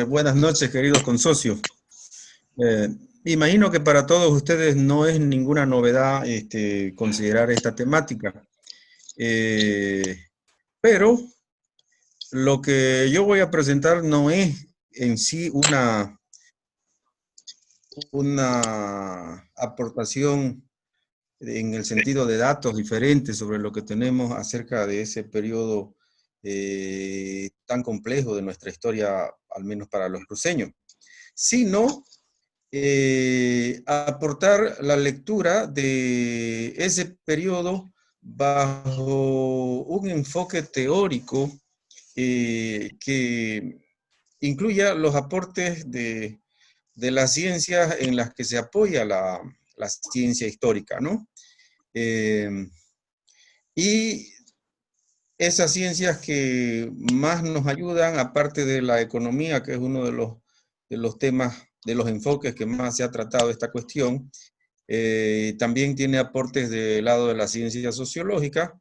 Buenas noches, queridos consocios. Eh, Imagino que para todos ustedes no es ninguna novedad considerar esta temática. Eh, pero lo que yo voy a presentar no es en sí una aportación en el sentido de datos diferentes sobre lo que tenemos acerca de ese periodo tan complejo de nuestra historia, al menos para los cruceños, sino aportar la lectura de ese periodo bajo un enfoque teórico que incluya los aportes de las ciencias en las que se apoya la ciencia histórica, ¿no? Eh, y esas ciencias que más nos ayudan, aparte de la economía, que es uno de los temas, de los enfoques que más se ha tratado esta cuestión, también tiene aportes del lado de la ciencia sociológica.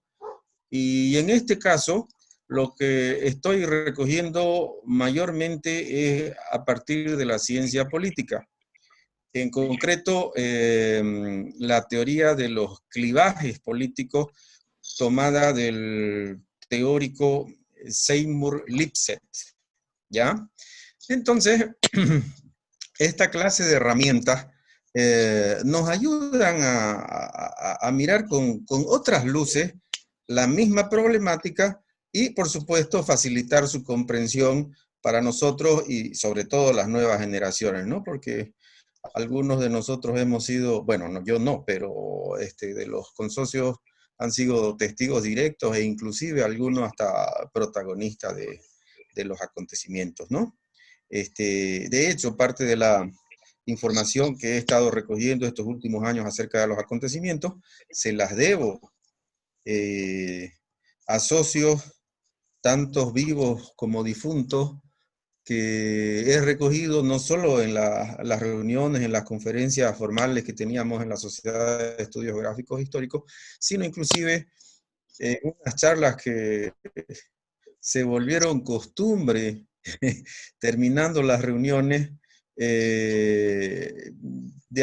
Y en este caso, lo que estoy recogiendo mayormente es a partir de la ciencia política. En concreto, la teoría de los clivajes políticos tomada del teórico Seymour Lipset, ¿ya? Entonces, esta clase de herramientas nos ayudan a mirar con otras luces la misma problemática y, por supuesto, facilitar su comprensión para nosotros y sobre todo las nuevas generaciones, ¿no? Porque algunos de nosotros hemos sido, bueno, no, yo no, pero de los consocios han sido testigos directos e inclusive algunos hasta protagonistas de los acontecimientos, ¿no? De hecho, parte de la información que he estado recogiendo estos últimos años acerca de los acontecimientos, se las debo eh, a socios, tantos vivos como difuntos, que he recogido no solo en las reuniones, en las conferencias formales que teníamos en la Sociedad de Estudios Geográficos Históricos, sino inclusive en unas charlas que se volvieron costumbre terminando las reuniones de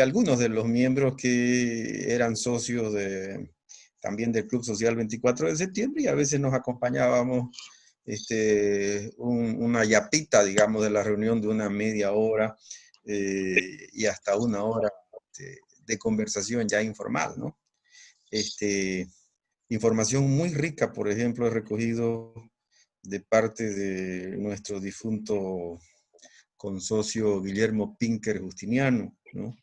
algunos de los miembros que eran socios también del Club Social 24 de septiembre y a veces nos acompañábamos una yapita, digamos, de la reunión de una media hora y hasta una hora de conversación ya informal, ¿no? Información muy rica, por ejemplo, he recogido de parte de nuestro difunto consocio Guillermo Pinker Justiniano, ¿no?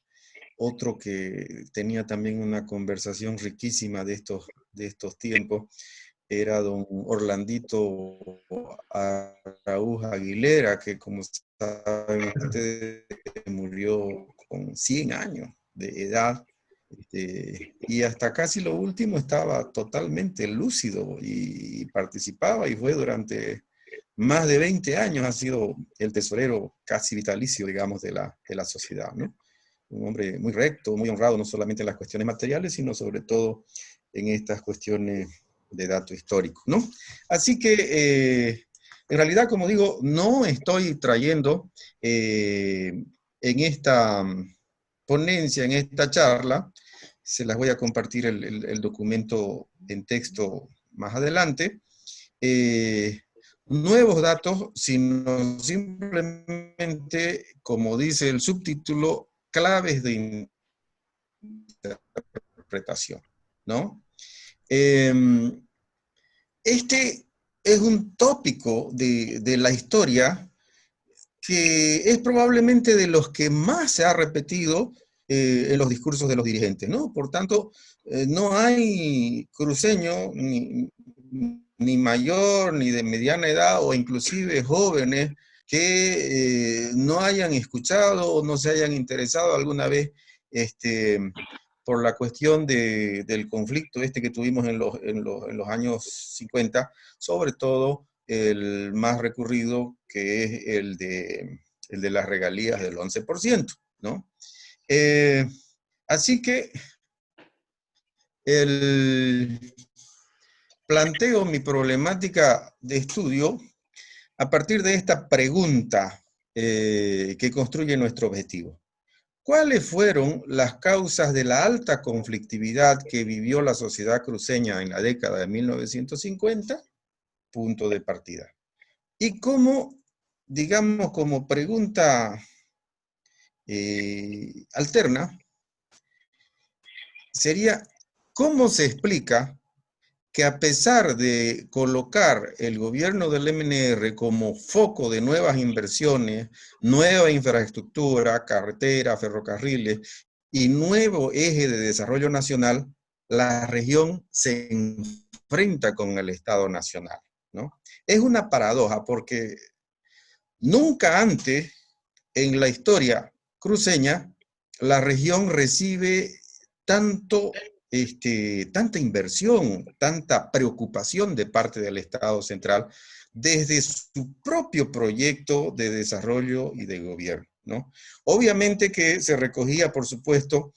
Otro que tenía también una conversación riquísima de estos tiempos era don Orlandito Araújo Aguilera, que como saben ustedes murió con 100 años de edad, y hasta casi lo último estaba totalmente lúcido y participaba y fue durante más de 20 años, ha sido el tesorero casi vitalicio, digamos, de la sociedad, ¿no? Un hombre muy recto, muy honrado, no solamente en las cuestiones materiales, sino sobre todo en estas cuestiones de dato histórico, ¿no? Así que, en realidad, como digo, no estoy trayendo en esta ponencia, en esta charla, se las voy a compartir el documento en texto más adelante, nuevos datos, sino simplemente, como dice el subtítulo, claves de interpretación, ¿no? Este es un tópico de la historia que es probablemente de los que más se ha repetido en los discursos de los dirigentes, ¿no? Por tanto, no hay cruceño ni mayor, ni de mediana edad, o inclusive jóvenes que no hayan escuchado o no se hayan interesado alguna vez por la cuestión del conflicto que tuvimos en los años 50, sobre todo el más recurrido, que es el de las regalías del 11%, ¿no? Así que planteo mi problemática de estudio a partir de esta pregunta. que construye nuestro objetivo. ¿Cuáles fueron las causas de la alta conflictividad que vivió la sociedad cruceña en la década de 1950? Punto de partida. Y cómo, digamos, como pregunta alterna, sería, ¿cómo se explica que a pesar de colocar el gobierno del MNR como foco de nuevas inversiones, nueva infraestructura, carretera, ferrocarriles y nuevo eje de desarrollo nacional, la región se enfrenta con el Estado Nacional, ¿no? Es una paradoja porque nunca antes en la historia cruceña la región recibe tanto, tanta inversión, tanta preocupación de parte del Estado central desde su propio proyecto de desarrollo y de gobierno, ¿no? Obviamente que se recogía, por supuesto,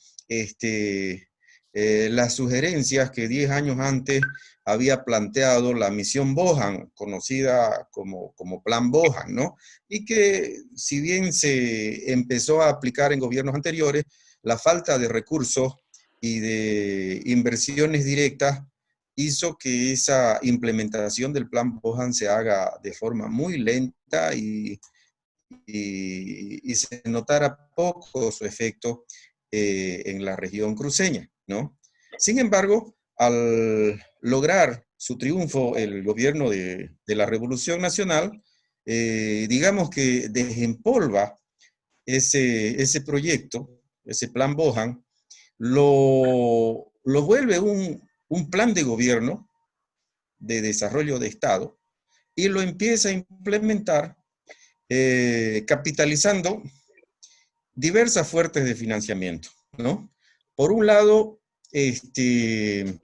las sugerencias que 10 años antes había planteado la misión Bohan, conocida como Plan Bohan, ¿no? Y que si bien se empezó a aplicar en gobiernos anteriores, la falta de recursos y de inversiones directas hizo que esa implementación del Plan Bohan se haga de forma muy lenta y se notara poco su efecto en la región cruceña, ¿no? Sin embargo, al lograr su triunfo el gobierno de la Revolución Nacional, digamos que desempolva ese proyecto, ese plan Bohan, lo vuelve un plan de gobierno de desarrollo de Estado y lo empieza a implementar capitalizando diversas fuentes de financiamiento, ¿no? Por un lado, el,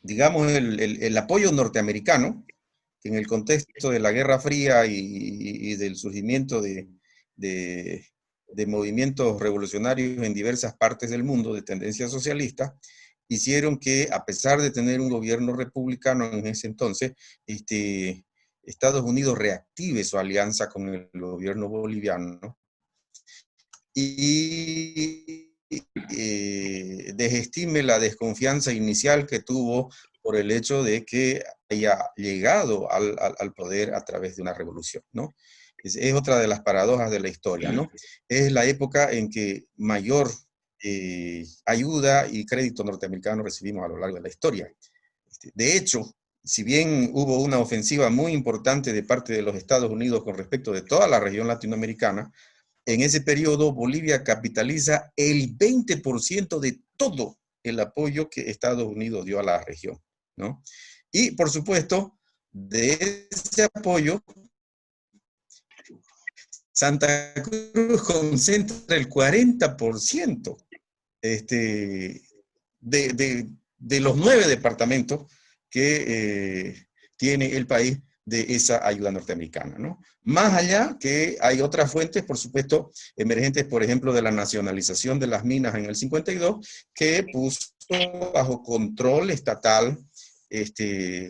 digamos, el apoyo norteamericano, que en el contexto de la Guerra Fría y del surgimiento de, de movimientos revolucionarios en diversas partes del mundo de tendencia socialista, hicieron que, a pesar de tener un gobierno republicano en ese entonces, Estados Unidos reactive su alianza con el gobierno boliviano, ¿no? Y desestime la desconfianza inicial que tuvo por el hecho de que haya llegado al poder a través de una revolución, ¿no? Es otra de las paradojas de la historia, ¿no? Es la época en que mayor ayuda y crédito norteamericano recibimos a lo largo de la historia. De hecho, si bien hubo una ofensiva muy importante de parte de los Estados Unidos con respecto de toda la región latinoamericana, en ese periodo Bolivia capitaliza el 20% de todo el apoyo que Estados Unidos dio a la región, ¿no? Y por supuesto, de ese apoyo, Santa Cruz concentra el 40% este, de los 9 departamentos que tiene el país de esa ayuda norteamericana, ¿no? Más allá que hay otras fuentes, por supuesto, emergentes, por ejemplo, de la nacionalización de las minas en el 52, que puso bajo control estatal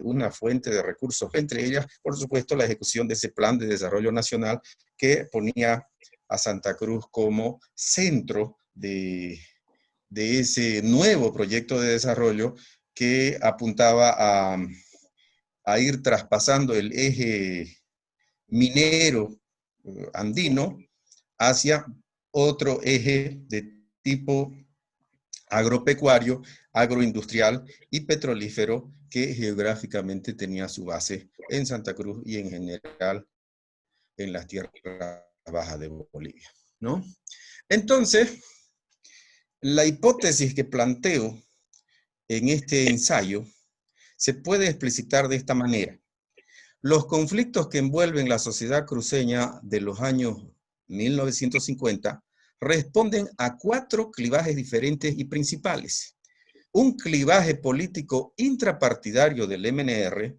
una fuente de recursos, entre ellas, por supuesto, la ejecución de ese plan de desarrollo nacional que ponía a Santa Cruz como centro de ese nuevo proyecto de desarrollo que apuntaba a ir traspasando el eje minero andino hacia otro eje de tipo agropecuario, agroindustrial y petrolífero que geográficamente tenía su base en Santa Cruz y en general en las tierras bajas de Bolivia, ¿no? Entonces, la hipótesis que planteo en este ensayo se puede explicitar de esta manera. Los conflictos que envuelven la sociedad cruceña de los años 1950 responden a 4 clivajes diferentes y principales. Un clivaje político intrapartidario del MNR,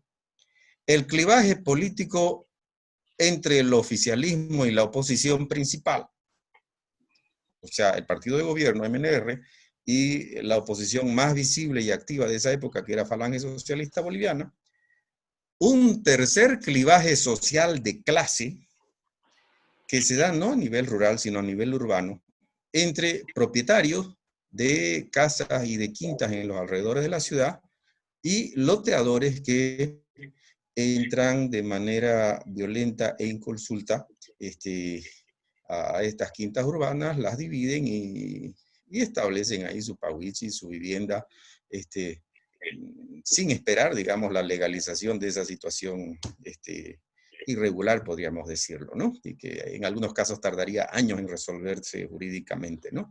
el clivaje político entre el oficialismo y la oposición principal, o sea, el partido de gobierno, MNR, y la oposición más visible y activa de esa época, que era Falange Socialista Boliviana, un tercer clivaje social de clase que se da no a nivel rural, sino a nivel urbano, entre propietarios de casas y de quintas en los alrededores de la ciudad y loteadores que entran de manera violenta e inconsulta a estas quintas urbanas, las dividen y establecen ahí su pahuichi, su vivienda, sin esperar, digamos, la legalización de esa situación irregular, podríamos decirlo, ¿no? Y que en algunos casos tardaría años en resolverse jurídicamente, ¿no?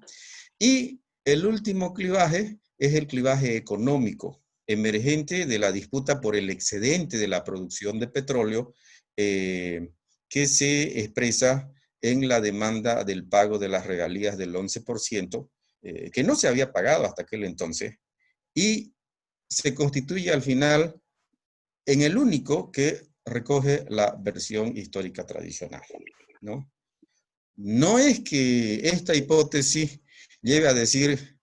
Y el último clivaje es el clivaje económico, emergente de la disputa por el excedente de la producción de petróleo, que se expresa en la demanda del pago de las regalías del 11%, que no se había pagado hasta aquel entonces, y se constituye al final en el único que recoge la versión histórica tradicional, ¿no? No es que esta hipótesis lleve a decir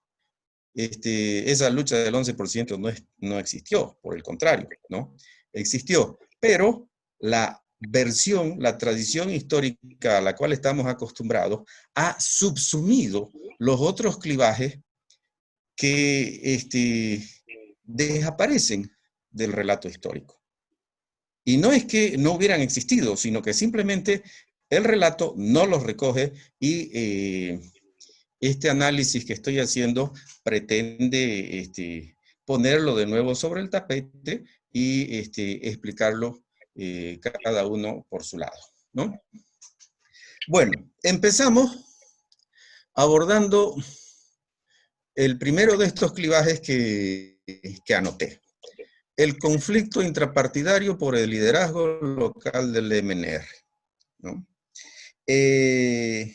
esa lucha del 11% no existió, por el contrario, ¿no? Existió, pero la versión, la tradición histórica a la cual estamos acostumbrados, ha subsumido los otros clivajes que desaparecen del relato histórico. Y no es que no hubieran existido, sino que simplemente el relato no los recoge y este análisis que estoy haciendo pretende ponerlo de nuevo sobre el tapete y explicarlo cada uno por su lado, ¿no? Bueno, empezamos abordando el primero de estos clivajes que anoté. El conflicto intrapartidario por el liderazgo local del MNR, ¿no? El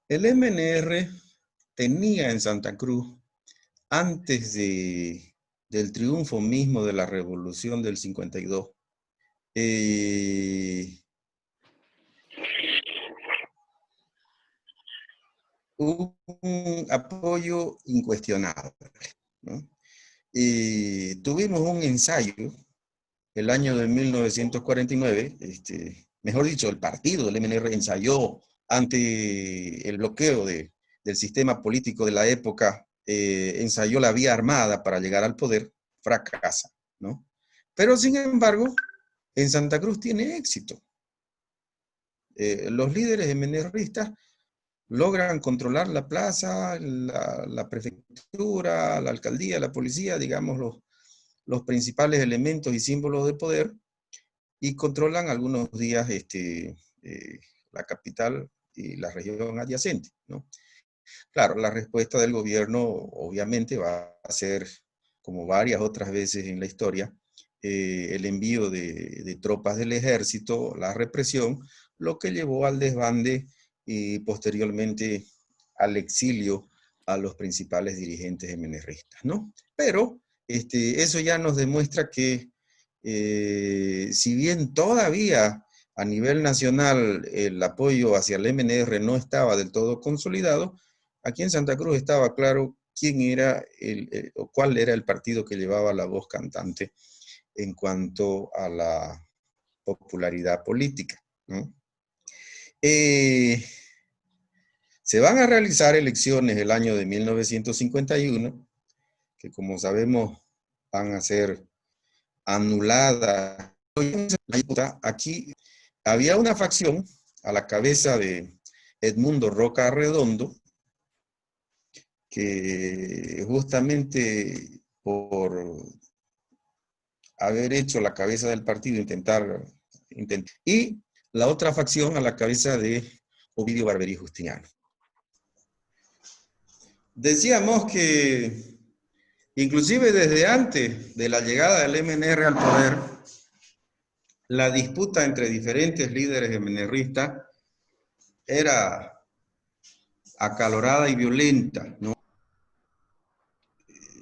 MNR tenía en Santa Cruz, antes del triunfo mismo de la revolución del 52, un apoyo incuestionable, ¿no? Tuvimos un ensayo el año de 1949, mejor dicho, el partido del MNR ensayó ante el bloqueo del sistema político de la época, ensayó la vía armada para llegar al poder, fracasa, ¿no? Pero sin embargo, en Santa Cruz tiene éxito. Los líderes MNRistas logran controlar la plaza, la prefectura, la alcaldía, la policía, digamos, los principales elementos y símbolos de poder, y controlan algunos días la capital y la región adyacente, ¿no? Claro, la respuesta del gobierno obviamente va a ser, como varias otras veces en la historia, el envío de tropas del ejército, la represión, lo que llevó al desbande y posteriormente al exilio a los principales dirigentes MNRistas, ¿no? Pero eso ya nos demuestra que si bien todavía a nivel nacional el apoyo hacia el MNR no estaba del todo consolidado, aquí en Santa Cruz estaba claro quién era o cuál era el partido que llevaba la voz cantante en cuanto a la popularidad política, ¿no? Se van a realizar elecciones el año de 1951, que como sabemos van a ser anuladas. Aquí había una facción a la cabeza de Edmundo Roca Arredondo, que justamente por haber hecho la cabeza del partido y la otra facción a la cabeza de Ovidio Barberí Justiniano. Decíamos que inclusive desde antes de la llegada del MNR al poder, la disputa entre diferentes líderes MNRistas era acalorada y violenta, ¿no?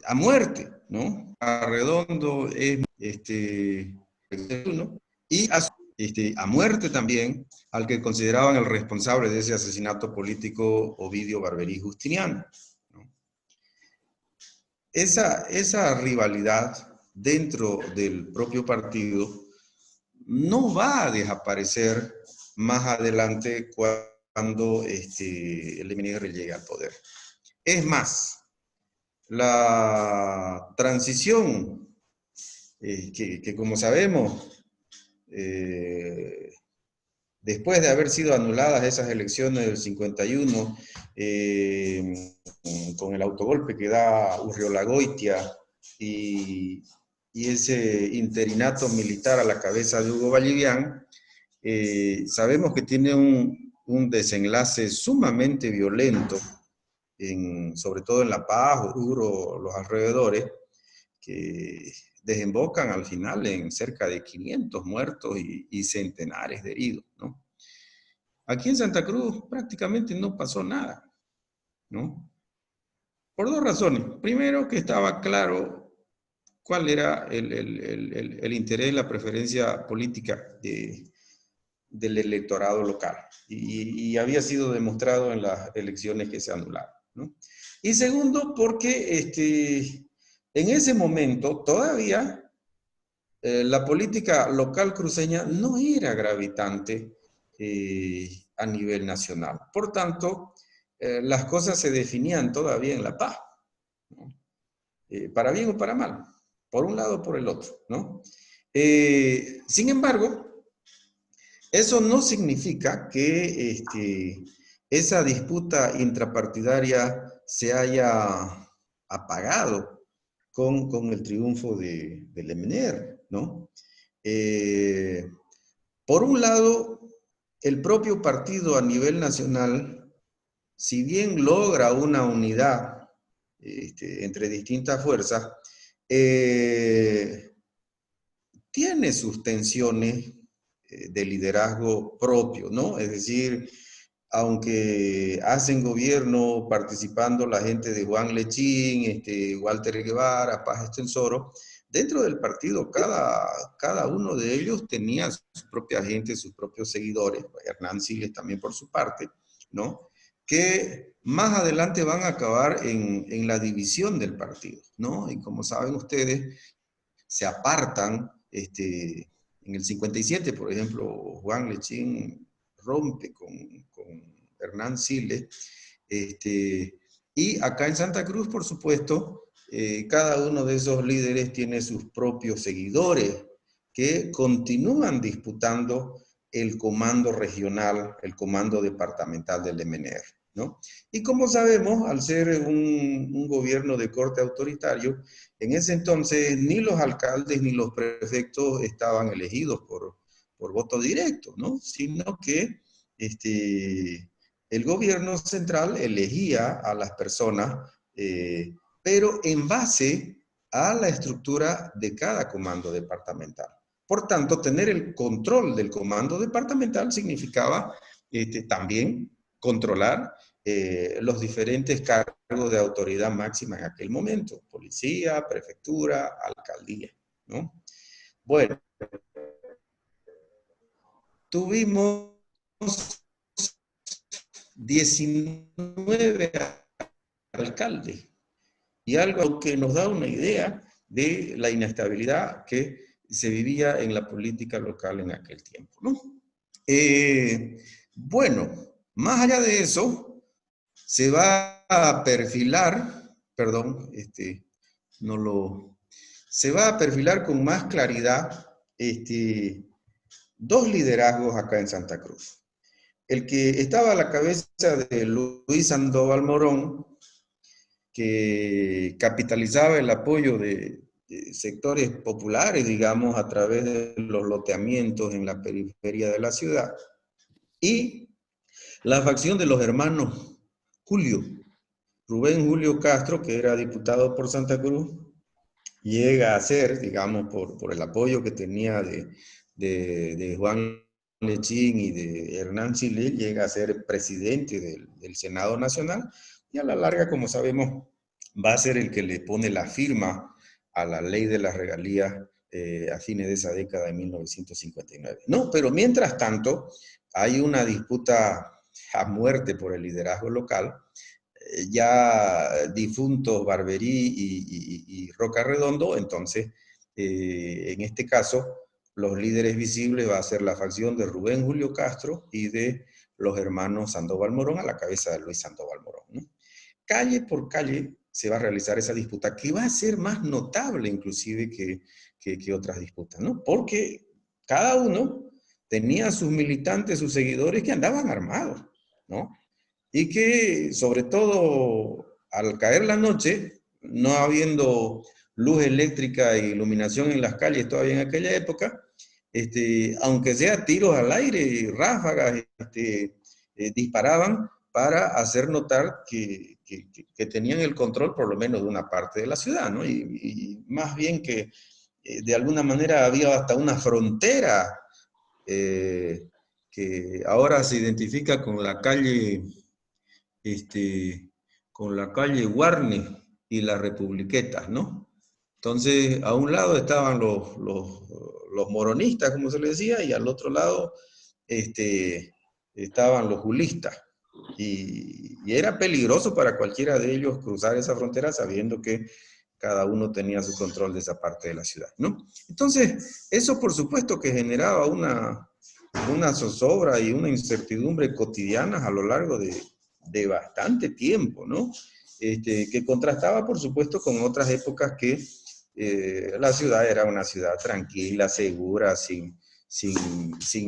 A muerte, ¿no? Arredondo es uno, y a muerte también al que consideraban el responsable de ese asesinato político, Ovidio Barberí Justiniano, ¿no? Esa rivalidad dentro del propio partido no va a desaparecer más adelante cuando el MNR llegue al poder. Es más, la transición, que como sabemos, eh, después de haber sido anuladas esas elecciones del 51, con el autogolpe que da Urriolagoitia y ese interinato militar a la cabeza de Hugo Vallivian, sabemos que tiene un desenlace sumamente violento, sobre todo en La Paz, Oruro, los alrededores, que desembocan al final en cerca de 500 muertos y centenares de heridos, ¿no? Aquí en Santa Cruz prácticamente no pasó nada, ¿no? Por dos razones. Primero, que estaba claro cuál era el interés, la preferencia política del electorado local. Y había sido demostrado en las elecciones que se anularon, ¿no? Y segundo, porque en ese momento todavía la política local cruceña no era gravitante a nivel nacional. Por tanto, las cosas se definían todavía en La Paz, ¿no? Para bien o para mal, por un lado o por el otro, ¿no? Sin embargo, eso no significa que esa disputa intrapartidaria se haya apagado con el triunfo del MNR, ¿no? Eh, por un lado, el propio partido a nivel nacional, si bien logra una unidad entre distintas fuerzas, tiene sus tensiones de liderazgo propio, ¿no? Es decir, aunque hacen gobierno participando la gente de Juan Lechín, Walter Guevara, Paz Extensoro, dentro del partido cada uno de ellos tenía su propia gente, sus propios seguidores, Hernán Siles también por su parte, ¿no? Que más adelante van a acabar en la división del partido, ¿no? Y como saben ustedes, se apartan, en el 57, por ejemplo, Juan Lechín rompe con Hernán Siles, y acá en Santa Cruz, por supuesto, cada uno de esos líderes tiene sus propios seguidores que continúan disputando el comando regional, el comando departamental del MNR, ¿no? Y como sabemos, al ser un gobierno de corte autoritario, en ese entonces ni los alcaldes ni los prefectos estaban elegidos por voto directo, ¿no? Sino que el gobierno central elegía a las personas, pero en base a la estructura de cada comando departamental. Por tanto, tener el control del comando departamental significaba también controlar los diferentes cargos de autoridad máxima en aquel momento, policía, prefectura, alcaldía, ¿no? Bueno, tuvimos 19 alcaldes y algo que nos da una idea de la inestabilidad que se vivía en la política local en aquel tiempo, ¿no? Bueno, más allá de eso, se va a perfilar, perdón, no lo, se va a perfilar con más claridad dos liderazgos acá en Santa Cruz. El que estaba a la cabeza de Luis Sandoval Morón, que capitalizaba el apoyo de sectores populares, digamos, a través de los loteamientos en la periferia de la ciudad, y la facción de los hermanos Julio, Rubén Julio Castro, que era diputado por Santa Cruz, llega a ser, digamos, por el apoyo que tenía de Juan Lechín y de Hernán Siles, llega a ser presidente del Senado Nacional, y a la larga, como sabemos, va a ser el que le pone la firma a la ley de las regalías a fines de esa década de 1959. No, pero mientras tanto, hay una disputa a muerte por el liderazgo local. Ya difuntos Barberí y Roca Redondo, entonces, en este caso, los líderes visibles va a ser la facción de Rubén Julio Castro y de los hermanos Sandoval Morón, a la cabeza de Luis Sandoval Morón, ¿no? Calle por calle se va a realizar esa disputa, que va a ser más notable inclusive que otras disputas, ¿no? Porque cada uno tenía sus militantes, sus seguidores que andaban armados, ¿no? Y que, sobre todo, al caer la noche, no habiendo luz eléctrica e iluminación en las calles todavía en aquella época, aunque sea tiros al aire, ráfagas, disparaban para hacer notar que tenían el control por lo menos de una parte de la ciudad, ¿no? Y más bien que de alguna manera había hasta una frontera que ahora se identifica con la calle Guarne y la Republiqueta, ¿no? Entonces, a un lado estaban los moronistas, como se les decía, y al otro lado estaban los julistas. Y era peligroso para cualquiera de ellos cruzar esa frontera sabiendo que cada uno tenía su control de esa parte de la ciudad, ¿no? Entonces, eso por supuesto que generaba una zozobra y una incertidumbre cotidianas a lo largo de bastante tiempo, ¿no? Que contrastaba, por supuesto, con otras épocas que la ciudad era una ciudad tranquila, segura, sin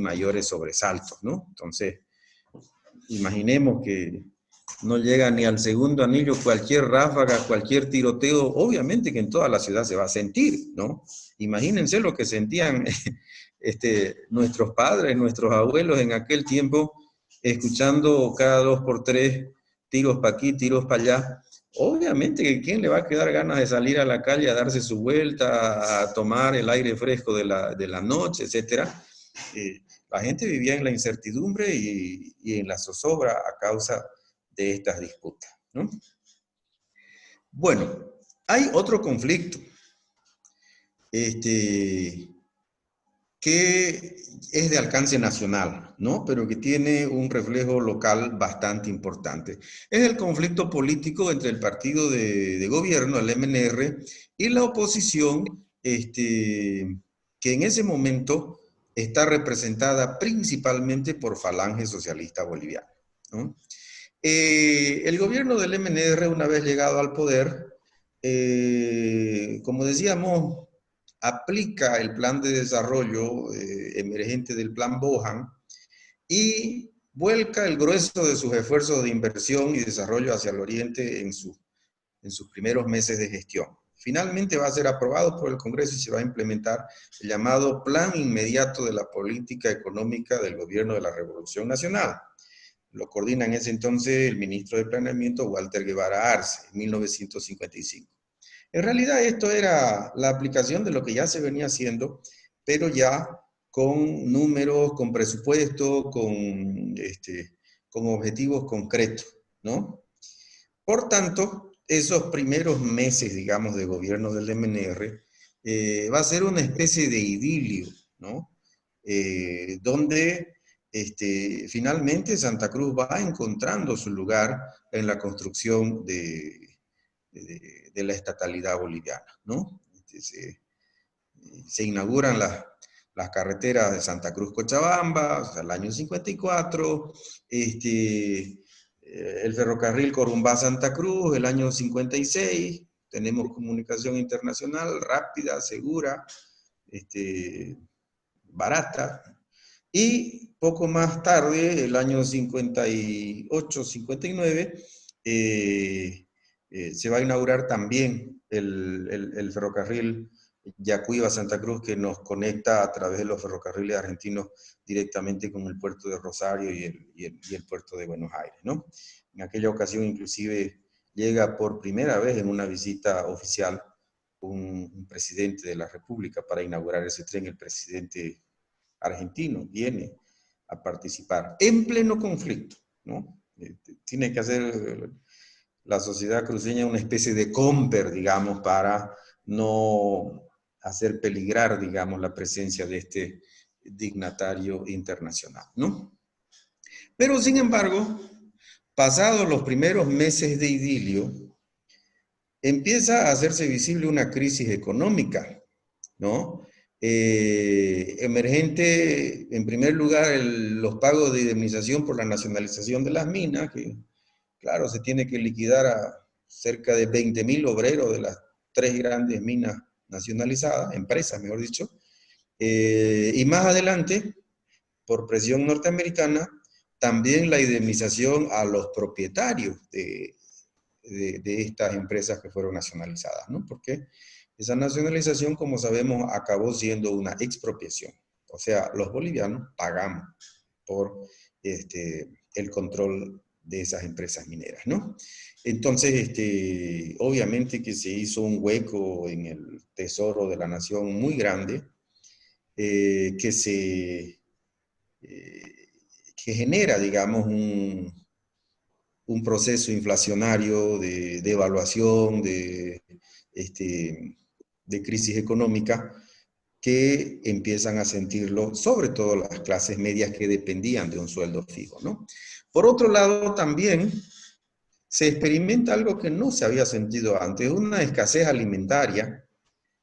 mayores sobresaltos, ¿no? Entonces, imaginemos que no llega ni al segundo anillo cualquier ráfaga, cualquier tiroteo, obviamente que en toda la ciudad se va a sentir, ¿no? Imagínense lo que sentían nuestros padres, nuestros abuelos en aquel tiempo, escuchando cada 2 por 3 tiros para aquí, tiros para allá. Obviamente que quién le va a quedar ganas de salir a la calle a darse su vuelta, a tomar el aire fresco de la noche, etcétera. La gente vivía en la incertidumbre y en la zozobra a causa de estas disputas, ¿no? Bueno, hay otro conflicto que es de alcance nacional, ¿no? Pero que tiene un reflejo local bastante importante. Es el conflicto político entre el partido de gobierno, el MNR, y la oposición, que en ese momento está representada principalmente por Falange Socialista Boliviana, ¿no? El gobierno del MNR, una vez llegado al poder, como decíamos, aplica el plan de desarrollo emergente del plan Bohan y vuelca el grueso de sus esfuerzos de inversión y desarrollo hacia el oriente en sus primeros meses de gestión. Finalmente va a ser aprobado por el Congreso y se va a implementar el llamado Plan Inmediato de la Política Económica del Gobierno de la Revolución Nacional. Lo coordina en ese entonces el ministro de Planeamiento, Walter Guevara Arce, en 1955. En realidad esto era la aplicación de lo que ya se venía haciendo, pero ya con números, con presupuesto, con objetivos concretos, ¿no? Por tanto, esos primeros meses, digamos, de gobierno del MNR, va a ser una especie de idilio, ¿no? Donde finalmente Santa Cruz va encontrando su lugar en la construcción de la estatalidad boliviana, ¿no? Se inauguran las carreteras de Santa Cruz-Cochabamba, o sea, el año 54, el ferrocarril Corumbá-Santa Cruz, el año 56, tenemos comunicación internacional rápida, segura, barata, y poco más tarde, el año 58, 59, se va a inaugurar también el ferrocarril Yacuiba-Santa Cruz, que nos conecta a través de los ferrocarriles argentinos directamente con el puerto de Rosario y el puerto de Buenos Aires, ¿no? En aquella ocasión inclusive llega por primera vez en una visita oficial un presidente de la República para inaugurar ese tren, el presidente argentino viene a participar en pleno conflicto, ¿no? Tiene que hacer la sociedad cruceña una especie de comper, digamos, para no hacer peligrar, digamos, la presencia de este dignatario internacional, ¿no? Pero, sin embargo, pasados los primeros meses de idilio, empieza a hacerse visible una crisis económica, ¿no? Emergente, en primer lugar, los pagos de indemnización por la nacionalización de las minas, que claro, se tiene que liquidar a cerca de 20.000 obreros de las 3 grandes minas nacionalizadas, empresas, mejor dicho. Y más adelante, por presión norteamericana, también la indemnización a los propietarios de estas empresas que fueron nacionalizadas, ¿no? Porque esa nacionalización, como sabemos, acabó siendo una expropiación. O sea, los bolivianos pagamos por el control de esas empresas mineras, ¿no? Entonces, obviamente que se hizo un hueco en el tesoro de la nación muy grande, que que genera, digamos, un proceso inflacionario de devaluación, de crisis económica, que empiezan a sentirlo, sobre todo las clases medias que dependían de un sueldo fijo, ¿no? Por otro lado, también se experimenta algo que no se había sentido antes, una escasez alimentaria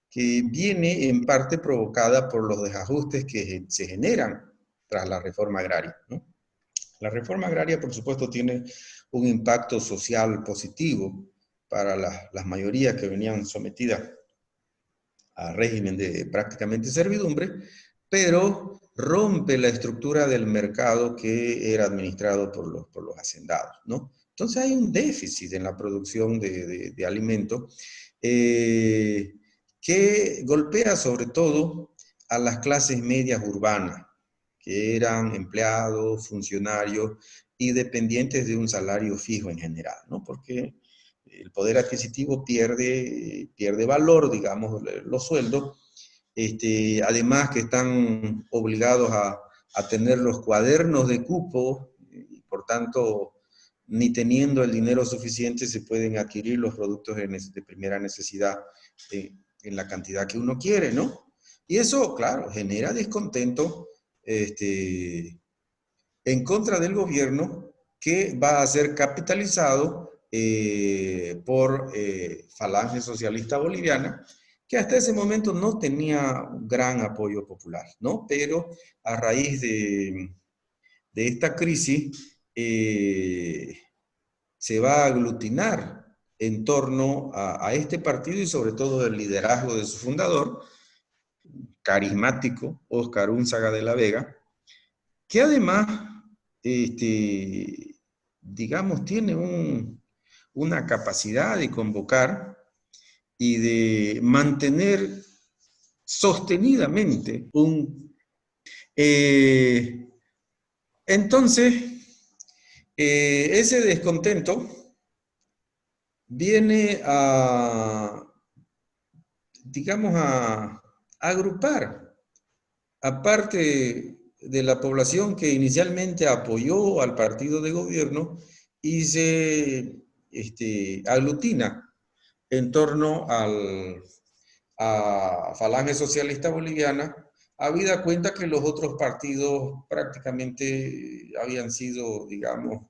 que viene en parte provocada por los desajustes que se generan tras la reforma agraria, ¿no? La reforma agraria, por supuesto, tiene un impacto social positivo para las mayorías que venían sometidas a régimen de prácticamente servidumbre, pero rompe la estructura del mercado que era administrado por los hacendados, ¿no? Entonces hay un déficit en la producción de alimentos que golpea sobre todo a las clases medias urbanas, que eran empleados, funcionarios y dependientes de un salario fijo en general, ¿no? Porque el poder adquisitivo pierde valor, digamos, los sueldos. Además que están obligados a tener los cuadernos de cupo y por tanto, ni teniendo el dinero suficiente se pueden adquirir los productos de primera necesidad en la cantidad que uno quiere, ¿no? Y eso, claro, genera descontento en contra del gobierno que va a ser capitalizado por Falange Socialista Boliviana, que hasta ese momento no tenía gran apoyo popular, ¿no? Pero a raíz de esta crisis se va a aglutinar en torno a este partido y sobre todo el liderazgo de su fundador, carismático, Óscar Únzaga de la Vega, que además, digamos, tiene una capacidad de convocar y de mantener sostenidamente eh, entonces, ese descontento viene digamos, a agrupar aparte de la población que inicialmente apoyó al partido de gobierno y se aglutina en torno a Falange Socialista Boliviana, habida cuenta que los otros partidos prácticamente habían sido, digamos,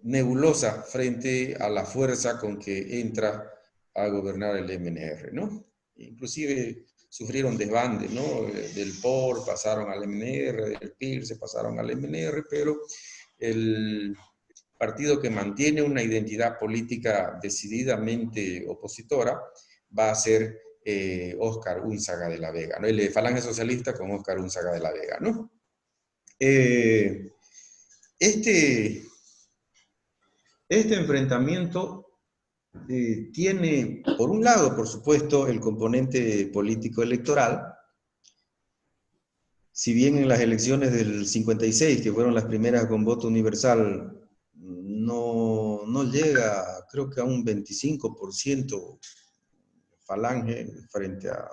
nebulosa frente a la fuerza con que entra a gobernar el MNR, ¿no? Inclusive sufrieron desbandes, ¿no? Del POR pasaron al MNR, del PIR se pasaron al MNR, pero el partido que mantiene una identidad política decididamente opositora va a ser Óscar Únzaga de la Vega, ¿no? El Falange Socialista con Óscar Únzaga de la Vega, ¿no? Este enfrentamiento tiene, por un lado, por supuesto, el componente político electoral. Si bien en las elecciones del 56, que fueron las primeras con voto universal, no llega, creo que a un 25% Falange frente a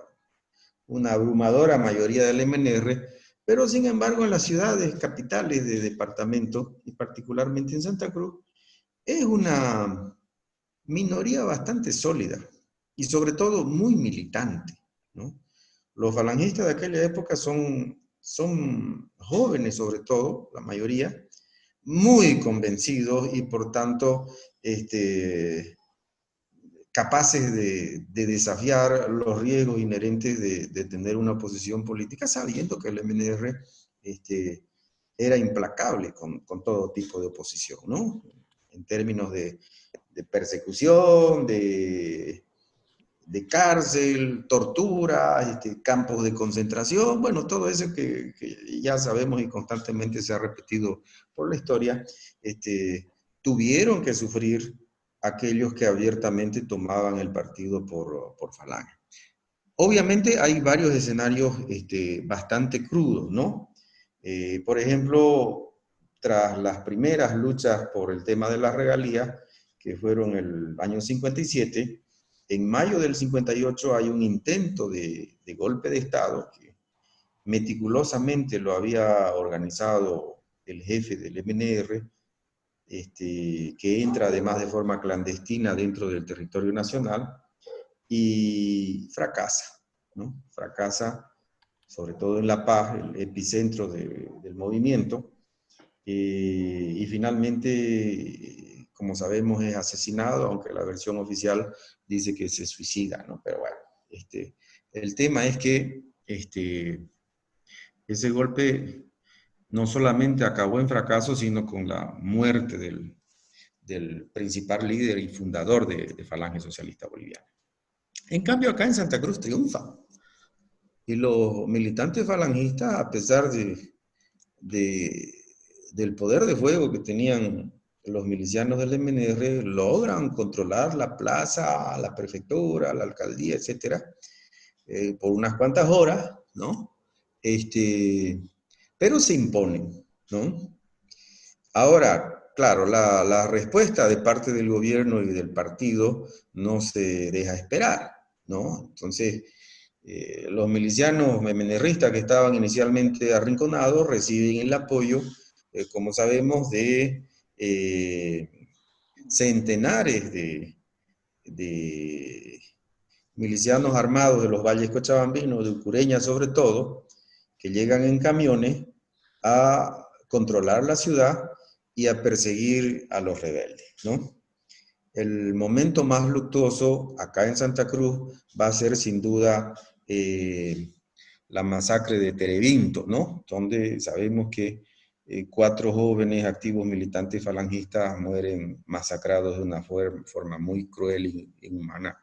una abrumadora mayoría del MNR, pero sin embargo en las ciudades capitales de departamento, y particularmente en Santa Cruz, es una minoría bastante sólida y sobre todo muy militante, ¿no? Los falangistas de aquella época son jóvenes sobre todo, la mayoría, muy convencidos y por tanto capaces de desafiar los riesgos inherentes de tener una posición política, sabiendo que el MNR era implacable con todo tipo de oposición, ¿no? En términos de persecución, de cárcel, tortura, campos de concentración, bueno, todo eso que ya sabemos y constantemente se ha repetido por la historia, tuvieron que sufrir aquellos que abiertamente tomaban el partido por Falange. Obviamente hay varios escenarios bastante crudos, ¿no? Por ejemplo, tras las primeras luchas por el tema de las regalías, que fueron el año 57, en mayo del 58 hay un intento de golpe de Estado que meticulosamente lo había organizado el jefe del MNR, que entra además de forma clandestina dentro del territorio nacional y fracasa, ¿no? Fracasa, sobre todo en La Paz, el epicentro del movimiento, y finalmente, como sabemos, es asesinado, aunque la versión oficial dice que se suicida, ¿no? Pero bueno, el tema es que ese golpe no solamente acabó en fracaso, sino con la muerte del principal líder y fundador de Falange Socialista Boliviana. En cambio, acá en Santa Cruz triunfa. Y los militantes falangistas, a pesar de, del poder de fuego que tenían los milicianos del MNR, logran controlar la plaza, la prefectura, la alcaldía, etcétera, por unas cuantas horas, ¿no? Pero se imponen, ¿no? Ahora, claro, la respuesta de parte del gobierno y del partido no se deja esperar, ¿no? Entonces, los milicianos MNRistas que estaban inicialmente arrinconados reciben el apoyo, como sabemos, de centenares de milicianos armados de los valles cochabambinos, de Ucureña sobre todo, que llegan en camiones a controlar la ciudad y a perseguir a los rebeldes, ¿no? El momento más luctuoso acá en Santa Cruz va a ser sin duda la masacre de Terevinto, ¿no? Donde sabemos que 4 jóvenes activos militantes falangistas mueren masacrados de una forma muy cruel e inhumana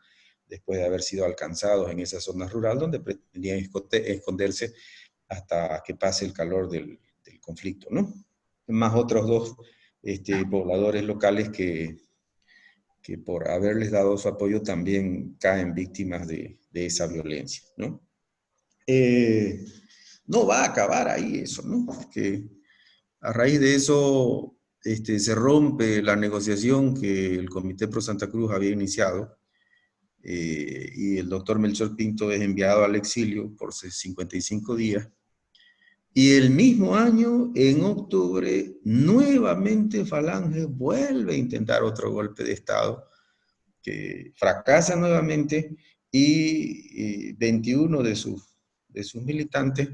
después de haber sido alcanzados en esa zona rural donde pretendían esconderse hasta que pase el calor del conflicto, ¿no? Más otros 2 pobladores locales que por haberles dado su apoyo también caen víctimas de esa violencia, ¿no? No va a acabar ahí eso, ¿no? Porque a raíz de eso se rompe la negociación que el Comité Pro Santa Cruz había iniciado, y el doctor Melchor Pinto es enviado al exilio por 55 días. Y el mismo año, en octubre, nuevamente Falange vuelve a intentar otro golpe de Estado, que fracasa nuevamente y 21 de sus militantes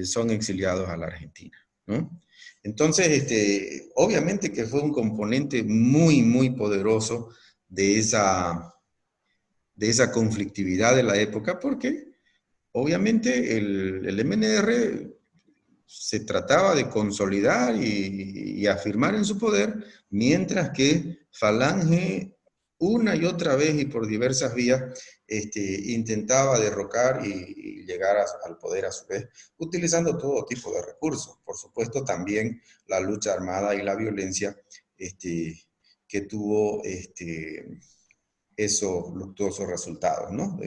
son exiliados a la Argentina, ¿no? Entonces, obviamente que fue un componente muy, muy poderoso de esa conflictividad de la época, porque obviamente el MNR se trataba de consolidar y afirmar en su poder, mientras que Falange una y otra vez y por diversas vías intentaba derrocar y llegar al poder a su vez, utilizando todo tipo de recursos. Por supuesto, también la lucha armada y la violencia que tuvo esos luctuosos resultados, ¿no?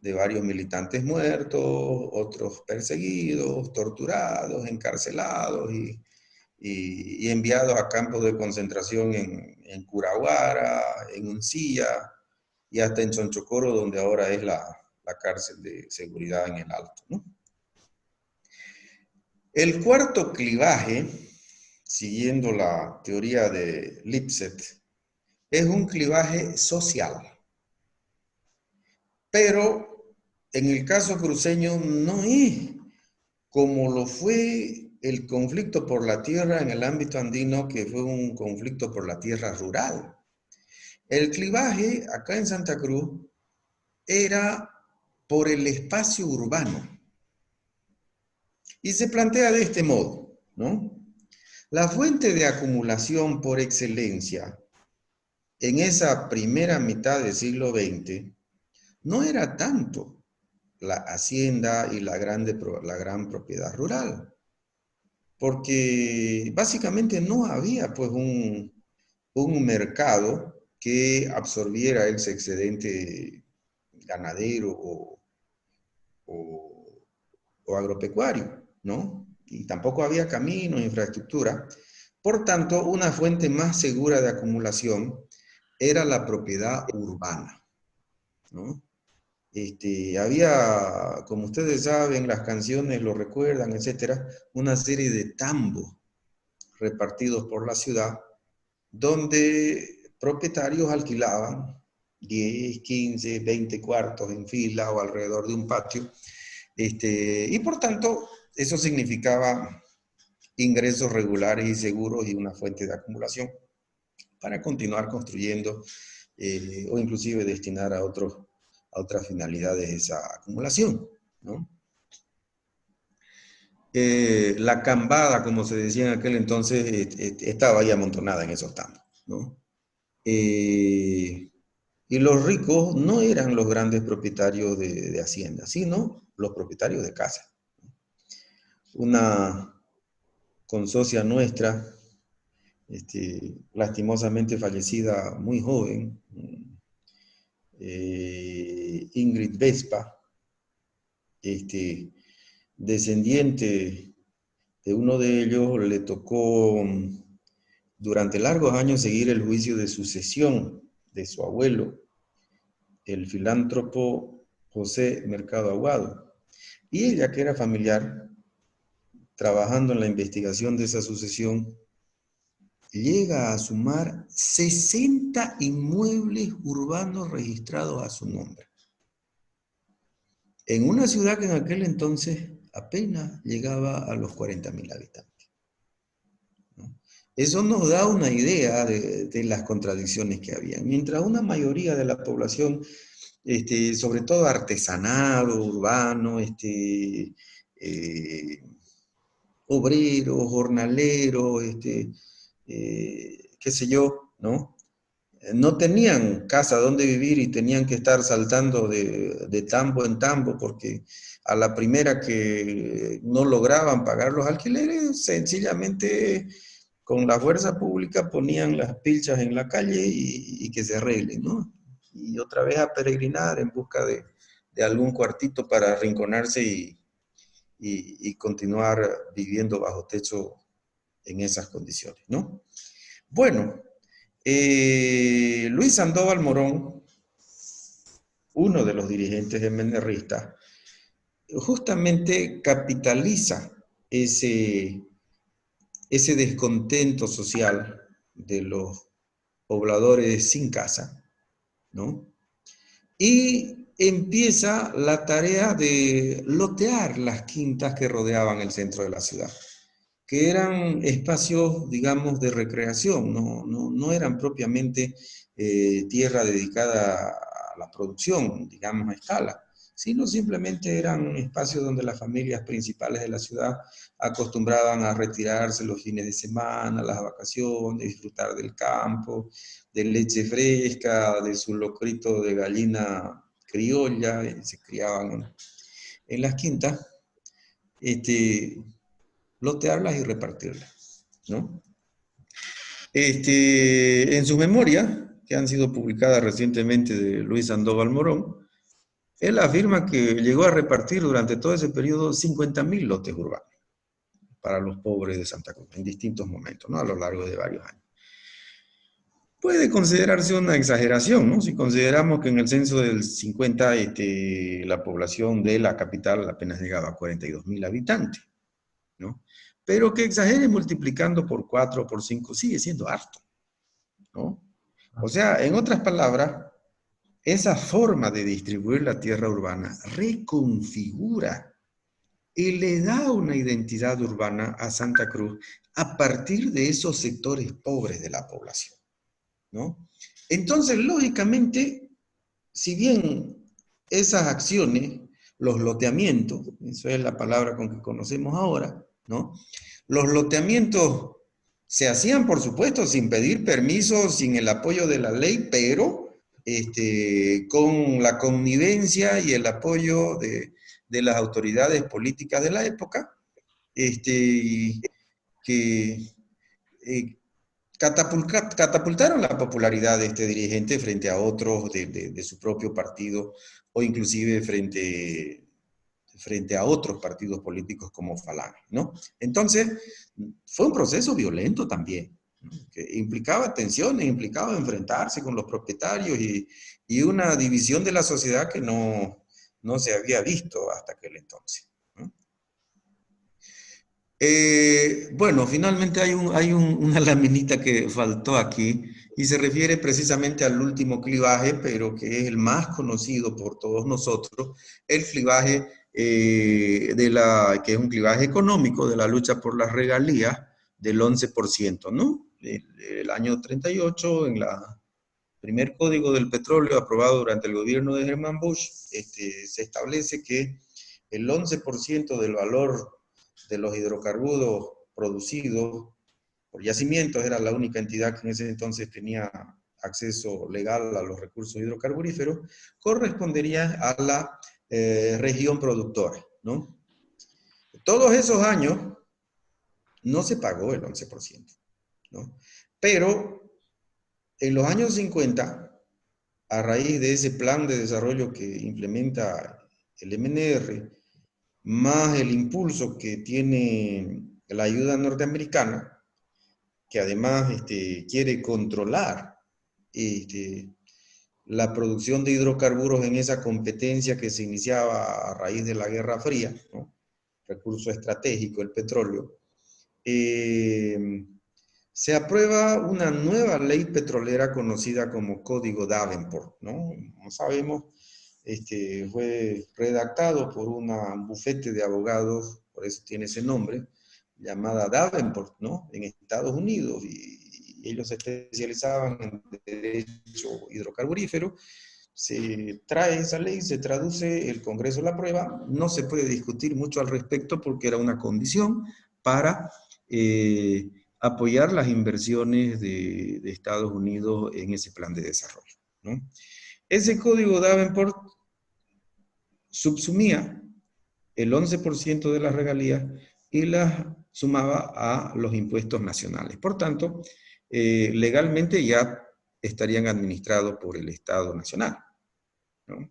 De varios militantes muertos, otros perseguidos, torturados, encarcelados y enviados a campos de concentración en Curaguara, en Uncilla y hasta en Chonchocoro, donde ahora es la cárcel de seguridad en el Alto, ¿no? El cuarto clivaje, siguiendo la teoría de Lipset, es un clivaje social. Pero en el caso cruceño no es como lo fue el conflicto por la tierra en el ámbito andino, que fue un conflicto por la tierra rural. El clivaje acá en Santa Cruz era por el espacio urbano. Y se plantea de este modo, ¿no? La fuente de acumulación por excelencia en esa primera mitad del siglo XX no era tanto la hacienda y la gran propiedad rural, porque básicamente no había pues un mercado que absorbiera ese excedente ganadero o, o agropecuario, ¿no? Y tampoco había caminos, infraestructura. Por tanto, una fuente más segura de acumulación era la propiedad urbana, ¿no? Había, como ustedes saben, las canciones lo recuerdan, etcétera, una serie de tambos repartidos por la ciudad, donde propietarios alquilaban 10, 15, 20 cuartos en fila o alrededor de un patio, y por tanto, eso significaba ingresos regulares y seguros y una fuente de acumulación para continuar construyendo o inclusive destinar a otras finalidades esa acumulación, ¿no? La cambada, como se decía en aquel entonces, estaba ahí amontonada en esos tambos, ¿no? Y los ricos no eran los grandes propietarios de hacienda, sino los propietarios de casa. Una consocia nuestra, lastimosamente fallecida muy joven, Ingrid Vespa, descendiente de uno de ellos, le tocó durante largos años seguir el juicio de sucesión de su abuelo, el filántropo José Mercado Aguado. Y ella, que era familiar, trabajando en la investigación de esa sucesión, llega a sumar 60 inmuebles urbanos registrados a su nombre, en una ciudad que en aquel entonces apenas llegaba a los 40.000 habitantes, ¿no? Eso nos da una idea de las contradicciones que había. Mientras una mayoría de la población, sobre todo artesanado, urbano, obreros, jornaleros, qué sé yo, ¿no? No tenían casa donde vivir y tenían que estar saltando de tambo en tambo porque a la primera que no lograban pagar los alquileres, sencillamente con la fuerza pública ponían las pilchas en la calle y que se arreglen, ¿no? Y otra vez a peregrinar en busca de algún cuartito para arrinconarse y continuar viviendo bajo techo en esas condiciones, ¿no? Bueno, Luis Sandoval Morón, uno de los dirigentes de MNRista, justamente capitaliza ese descontento social de los pobladores sin casa, ¿no? Y empieza la tarea de lotear las quintas que rodeaban el centro de la ciudad, que eran espacios, digamos, de recreación, no eran propiamente tierra dedicada a la producción, digamos, a escala, sino simplemente eran espacios donde las familias principales de la ciudad acostumbraban a retirarse los fines de semana, las vacaciones, disfrutar del campo, de leche fresca, de su locrito de gallina criolla, se criaban en las quintas, lotearlas y repartirlas, ¿no? En sus memorias, que han sido publicadas recientemente de Luis Sandoval Morón, él afirma que llegó a repartir durante todo ese periodo 50.000 lotes urbanos para los pobres de Santa Cruz, en distintos momentos, ¿no? A lo largo de varios años. Puede considerarse una exageración, ¿no? Si consideramos que en el censo del 50 la población de la capital apenas llegaba a 42.000 habitantes, ¿no? Pero que exagere multiplicando por 4 o por 5 sigue siendo harto, ¿no? O sea, en otras palabras, esa forma de distribuir la tierra urbana reconfigura y le da una identidad urbana a Santa Cruz a partir de esos sectores pobres de la población, ¿no? Entonces, lógicamente, si bien esas acciones, los loteamientos, eso es la palabra con que conocemos ahora, ¿no? Los loteamientos se hacían, por supuesto, sin pedir permiso, sin el apoyo de la ley, pero con la connivencia y el apoyo de las autoridades políticas de la época, que eh, catapultaron la popularidad de este dirigente frente a otros de su propio partido o inclusive frente a otros partidos políticos como Falange, ¿no? Entonces, fue un proceso violento también, ¿no? Que implicaba tensiones, implicaba enfrentarse con los propietarios y una división de la sociedad que no se había visto hasta aquel entonces, ¿no? Bueno, finalmente una laminita que faltó aquí y se refiere precisamente al último clivaje, pero que es el más conocido por todos nosotros, el clivaje que es un clivaje económico de la lucha por las regalías del 11%, ¿no? El año 38, en la primer código del petróleo aprobado durante el gobierno de Herman Bush, se establece que el 11% del valor de los hidrocarburos producidos por yacimientos, era la única entidad que en ese entonces tenía acceso legal a los recursos hidrocarburíferos, correspondería a la región productora, ¿no? Todos esos años no se pagó el 11%, ¿no? Pero en los años 50, a raíz de ese plan de desarrollo que implementa el MNR, más el impulso que tiene la ayuda norteamericana, que además quiere controlar este, la producción de hidrocarburos en esa competencia que se iniciaba a raíz de la Guerra Fría, ¿no? Recurso estratégico, el petróleo. Se aprueba una nueva ley petrolera conocida como Código Davenport, ¿no? Como sabemos, fue redactado por un bufete de abogados, por eso tiene ese nombre, llamada Davenport, ¿no? En Estados Unidos, y ellos se especializaban en derecho hidrocarburífero. Se trae esa ley, se traduce, el Congreso la aprueba, no se puede discutir mucho al respecto porque era una condición para apoyar las inversiones de Estados Unidos en ese plan de desarrollo, ¿no? Ese código Davenport subsumía el 11% de las regalías y las sumaba a los impuestos nacionales. Por tanto, legalmente ya estarían administrados por el Estado Nacional, ¿no?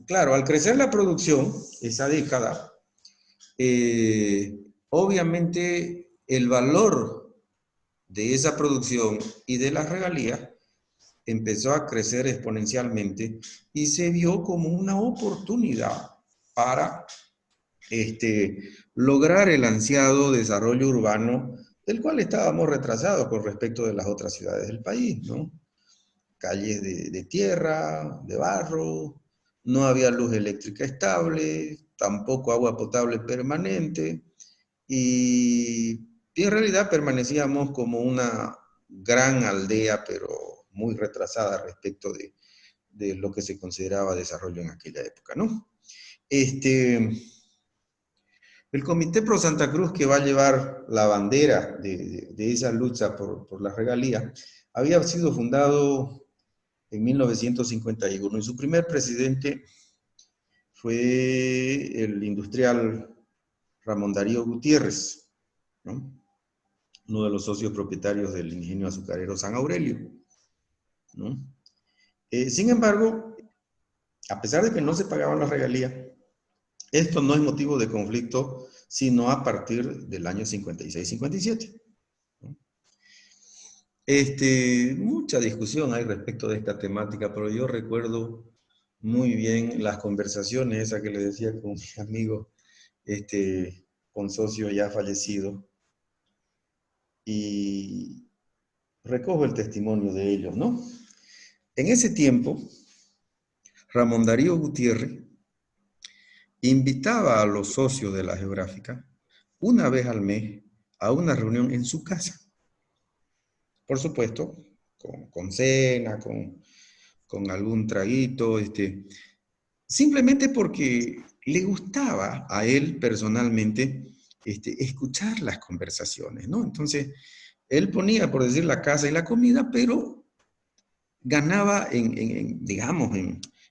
Claro, al crecer la producción, esa década, obviamente el valor de esa producción y de las regalías empezó a crecer exponencialmente y se vio como una oportunidad para lograr el ansiado desarrollo urbano del cual estábamos retrasados con respecto de las otras ciudades del país, ¿no? Calles de tierra, de barro, no había luz eléctrica estable, tampoco agua potable permanente, y en realidad permanecíamos como una gran aldea, pero muy retrasada respecto de lo que se consideraba desarrollo en aquella época, ¿no? El Comité Pro Santa Cruz, que va a llevar la bandera de esa lucha por las regalías, había sido fundado en 1951 y su primer presidente fue el industrial Ramón Darío Gutiérrez, ¿no? Uno de los socios propietarios del ingenio azucarero San Aurelio, ¿no? Sin embargo, a pesar de que no se pagaban las regalías, esto no es motivo de conflicto sino a partir del año 56-57. ¿No? Mucha discusión hay respecto de esta temática, pero yo recuerdo muy bien las conversaciones, esa que le decía con mi amigo, con socio ya fallecido, y recojo el testimonio de ellos, ¿no? En ese tiempo, Ramón Darío Gutiérrez invitaba a los socios de la Geográfica una vez al mes a una reunión en su casa. Por supuesto, con cena, con algún traguito, simplemente porque le gustaba a él personalmente escuchar las conversaciones, ¿no? Entonces, él ponía, por decir, la casa y la comida, pero ganaba digamos,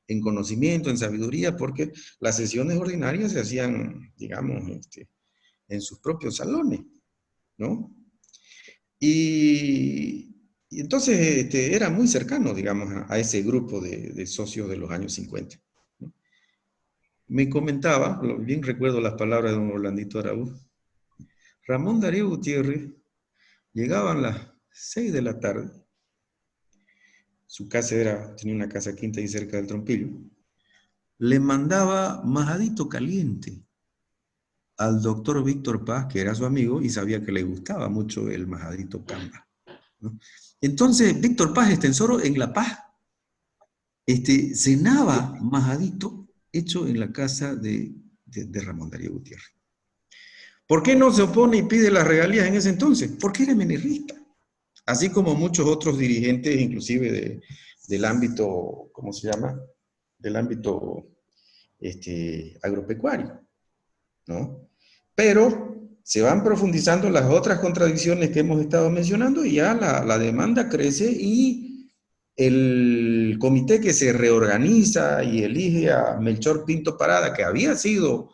en conocimiento, en sabiduría, porque las sesiones ordinarias se hacían, digamos, en sus propios salones, ¿no? Y entonces era muy cercano, digamos, a ese grupo de socios de los años 50, ¿no? Me comentaba, bien recuerdo las palabras de don Orlandito Araúz, Ramón Darío Gutiérrez llegaban las 6 de la tarde, su casa tenía una casa quinta ahí cerca del Trompillo, le mandaba majadito caliente al doctor Víctor Paz, que era su amigo, y sabía que le gustaba mucho el majadito camba, ¿no? Entonces, Víctor Paz Estensoro en La Paz, cenaba majadito hecho en la casa de Ramón Darío Gutiérrez. ¿Por qué no se opone y pide las regalías en ese entonces? Porque era menirrista. Así como muchos otros dirigentes, inclusive del ámbito, ¿cómo se llama? Del ámbito agropecuario, ¿no? Pero se van profundizando las otras contradicciones que hemos estado mencionando y ya la demanda crece y el comité que se reorganiza y elige a Melchor Pinto Parada, que había sido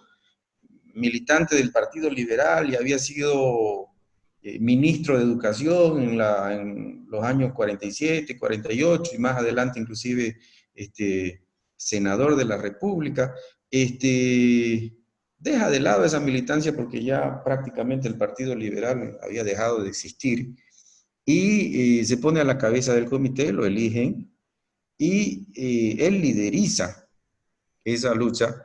militante del Partido Liberal y había sido ministro de Educación en los años 47, 48 y más adelante inclusive senador de la República, deja de lado esa militancia porque ya prácticamente el Partido Liberal había dejado de existir y se pone a la cabeza del comité, lo eligen y él lideriza esa lucha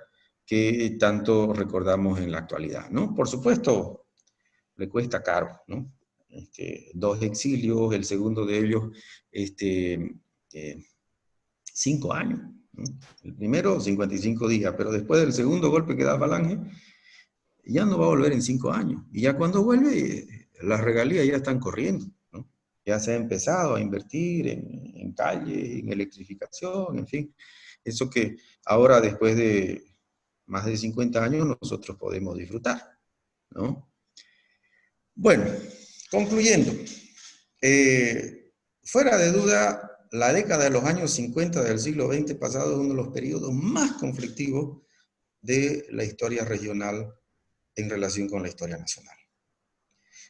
que tanto recordamos en la actualidad, ¿no? Por supuesto, le cuesta caro, ¿no? 2 exilios, el segundo de ellos, 5 años, ¿no? El primero, 55 días, pero después del segundo golpe que da Falange, ya no va a volver en 5 años. Y ya cuando vuelve, las regalías ya están corriendo, ¿no? Ya se ha empezado a invertir en calles, en electrificación, en fin. Eso que ahora, después de más de 50 años, nosotros podemos disfrutar, ¿no? Bueno, concluyendo, fuera de duda, la década de los años 50 del siglo XX pasado es uno de los periodos más conflictivos de la historia regional en relación con la historia nacional.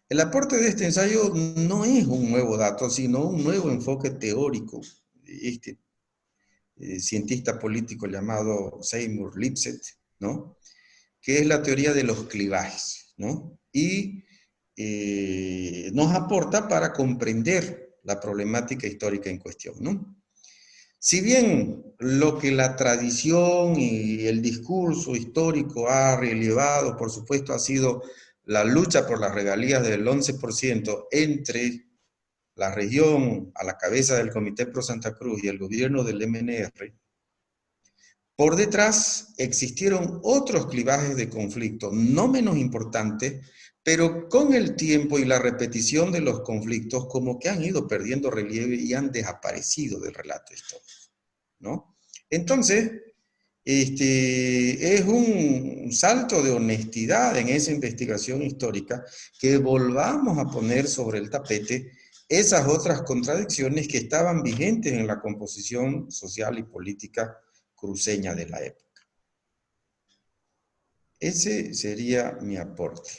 El aporte de este ensayo no es un nuevo dato, sino un nuevo enfoque teórico. Cientista político llamado Seymour Lipset, ¿no? Que es la teoría de los clivajes, ¿no? Y nos aporta para comprender la problemática histórica en cuestión, ¿no? Si bien lo que la tradición y el discurso histórico ha relevado, por supuesto, ha sido la lucha por las regalías del 11% entre la región a la cabeza del Comité Pro Santa Cruz y el gobierno del MNR, por detrás existieron otros clivajes de conflicto, no menos importantes, pero con el tiempo y la repetición de los conflictos como que han ido perdiendo relieve y han desaparecido del relato histórico, ¿no? Entonces, es un salto de honestidad en esa investigación histórica que volvamos a poner sobre el tapete esas otras contradicciones que estaban vigentes en la composición social y política cruceña de la época. Ese sería mi aporte.